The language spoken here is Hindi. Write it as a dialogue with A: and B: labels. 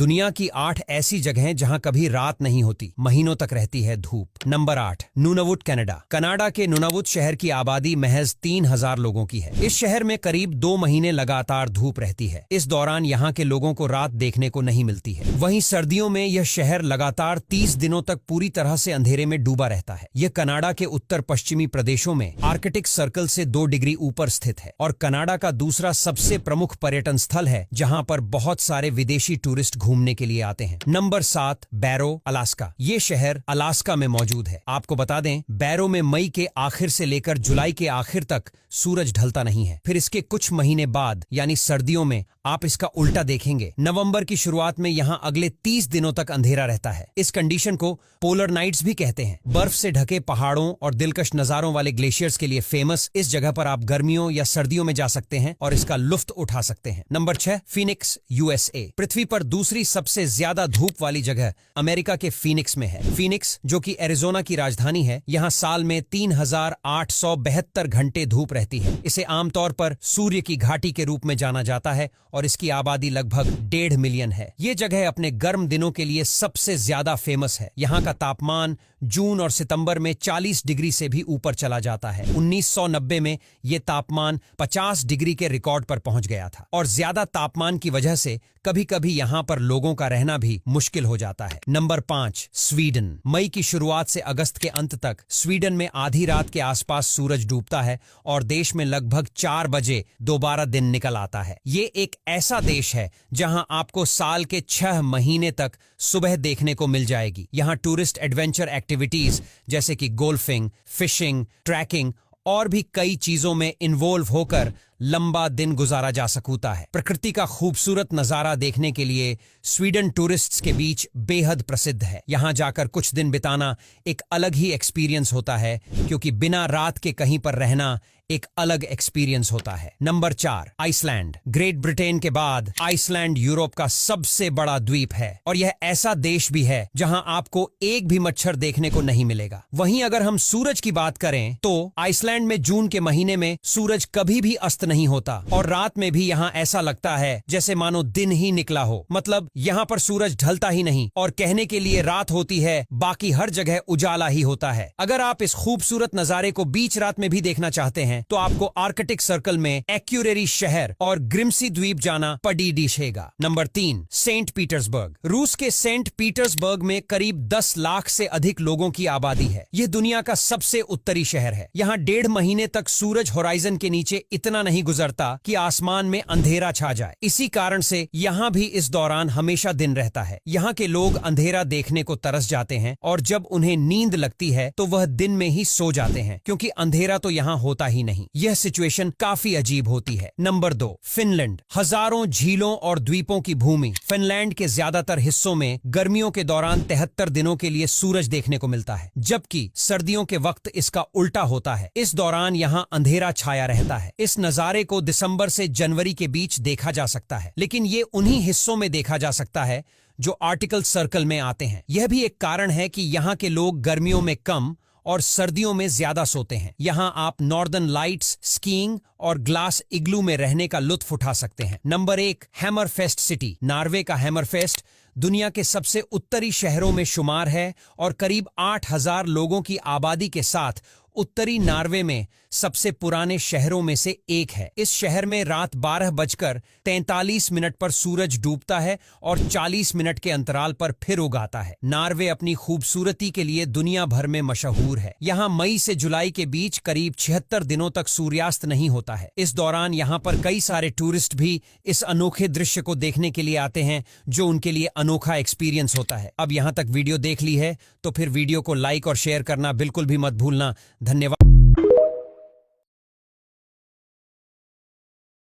A: दुनिया की 8 ऐसी जगहें जहां कभी रात नहीं होती, महीनों तक रहती है धूप। Number 8, नूनावुट, Canada. कनाडा के नूनावुट शहर की आबादी महज 3000 लोगों की है। इस शहर में करीब 2 महीने लगातार धूप रहती है। इस दौरान यहाँ के लोगों को रात देखने को नहीं मिलती है। वहीं सर्दियों में यह शहर लगातार 30 दिनों तक पूरी तरह से अंधेरे में डूबा रहता है। यह कनाडा के उत्तर पश्चिमी प्रदेशों में आर्कटिक सर्कल से 2 डिग्री ऊपर स्थित है और कनाडा का दूसरा सबसे प्रमुख पर्यटन स्थल है, जहाँ पर बहुत सारे विदेशी टूरिस्ट घूमने के लिए आते हैं। नंबर 7, बैरो, अलास्का। ये शहर अलास्का में मौजूद है। आपको बता दें, बैरो में मई के आखिर से लेकर जुलाई के आखिर तक सूरज ढलता नहीं है। फिर इसके कुछ महीने बाद यानी सर्दियों में आप इसका उल्टा देखेंगे। नवंबर की शुरुआत में यहाँ अगले 30 दिनों तक अंधेरा रहता है। इस कंडीशन को पोलर नाइट्स भी कहते हैं। बर्फ से ढके पहाड़ों और दिलकश नजारों वाले ग्लेशियर्स के लिए फेमस इस जगह पर आप गर्मियों या सर्दियों में जा सकते हैं और इसका लुत्फ उठा सकते हैं। Number 6, Phoenix, USA. पृथ्वी पर दूसरी सबसे ज्यादा धूप वाली जगह अमेरिका के फीनिक्स में है। फीनिक्स, जो कि एरिजोना की राजधानी है, यहाँ साल में 3872 घंटे धूप रहती है। इसे आमतौर पर सूर्य की घाटी के रूप में जाना जाता है और इसकी आबादी लगभग 1.5 मिलियन है। ये जगह अपने गर्म दिनों के लिए सबसे ज्यादा फेमस है। यहाँ का तापमान जून और सितंबर में 40 डिग्री से भी ऊपर चला जाता है। 1990 में ये तापमान 50 डिग्री के रिकॉर्ड पर पहुंच गया था और ज्यादा तापमान की वजह से कभी कभी यहाँ पर लोगों का रहना भी मुश्किल हो जाता है। Number 5, Sweden. मई की शुरुआत से अगस्त के अंत तक स्वीडन में आधी रात के आसपास सूरज डूबता है और देश में लगभग 4 बजे दोबारा दिन निकल आता है। ये एक ऐसा देश है जहां आपको साल के 6 महीने तक सुबह देखने को मिल जाएगी। यहाँ टूरिस्ट एडवेंचर एक्टिविटीज जैसे कि गोल्फिंग, फिशिंग, ट्रैकिंग और भी कई चीजों में इन्वॉल्व होकर लंबा दिन गुजारा जा सकता है। प्रकृति का खूबसूरत नजारा देखने के लिए स्वीडन टूरिस्ट्स के बीच बेहद प्रसिद्ध है। यहाँ जाकर कुछ दिन बिताना एक अलग ही एक्सपीरियंस होता है, क्योंकि बिना रात के कहीं पर रहना एक अलग एक्सपीरियंस होता है। Number 4, Iceland. ग्रेट ब्रिटेन के बाद आइसलैंड यूरोप का सबसे बड़ा द्वीप है और यह ऐसा देश भी है जहां आपको एक भी मच्छर देखने को नहीं मिलेगा। वहीं अगर हम सूरज की बात करें तो आइसलैंड में जून के महीने में सूरज कभी भी अस्त नहीं होता और रात में भी यहाँ ऐसा लगता है जैसे मानो दिन ही निकला हो। मतलब यहाँ पर सूरज ढलता ही नहीं और कहने के लिए रात होती है, बाकी हर जगह उजाला ही होता है। अगर आप इस खूबसूरत नजारे को बीच रात में भी देखना चाहते हैं तो आपको आर्कटिक सर्कल में एक्यूरेरी शहर और ग्रिम्सी द्वीप जाना पड़ेगा। Number 3, Saint Petersburg. रूस के सेंट पीटर्सबर्ग में करीब 10 लाख से अधिक लोगों की आबादी है। यह दुनिया का सबसे उत्तरी शहर है। यहाँ 1.5 महीने तक सूरज होराइजन के नीचे इतना नहीं गुजरता कि आसमान में अंधेरा छा जाए। इसी कारण से यहाँ भी इस दौरान हमेशा दिन रहता है। यहाँ के लोग अंधेरा देखने को तरस जाते हैं और जब उन्हें नींद लगती है तो वह दिन में ही सो जाते हैं, क्योंकि अंधेरा तो यहाँ होता ही नहीं। यह सिचुएशन काफी अजीब होती है। Number 2, Finland. हजारों झीलों और द्वीपों की भूमि। फिनलैंड के ज्यादातर हिस्सों में गर्मियों के दौरान 73 दिनों के लिए सूरज देखने को मिलता है, जबकि सर्दियों के वक्त इसका उल्टा होता है। इस दौरान यहाँ अंधेरा छाया रहता है। इस नजारे को दिसंबर से जनवरी के बीच देखा जा सकता है, लेकिन ये उन्हीं हिस्सों में देखा जा सकता है जो आर्कटिक सर्कल में आते हैं। यह भी एक कारण है कि यहाँ के लोग गर्मियों में कम और सर्दियों में ज्यादा सोते हैं। यहाँ आप नॉर्दर्न लाइट्स, स्कीइंग और ग्लास इग्लू में रहने का लुत्फ उठा सकते हैं। Number 1, हैमरफेस्ट city. नॉर्वे का हैमरफेस्ट दुनिया के सबसे उत्तरी शहरों में शुमार है और करीब 8000 लोगों की आबादी के साथ उत्तरी नॉर्वे में सबसे पुराने शहरों में से एक है। इस शहर में रात 12:43 पर सूरज डूबता है और 40 मिनट के अंतराल पर फिर उगाता है। नॉर्वे अपनी खूबसूरती के लिए दुनिया भर में मशहूर है। यहाँ मई से जुलाई के बीच करीब 76 दिनों तक सूर्यास्त नहीं होता है। इस दौरान यहाँ पर कई सारे टूरिस्ट भी इस अनोखे दृश्य को देखने के लिए आते हैं, जो उनके लिए अनोखा एक्सपीरियंस होता है। अब यहाँ तक वीडियो देख ली है तो फिर वीडियो को लाइक और शेयर करना बिल्कुल भी मत भूलना। धन्यवाद।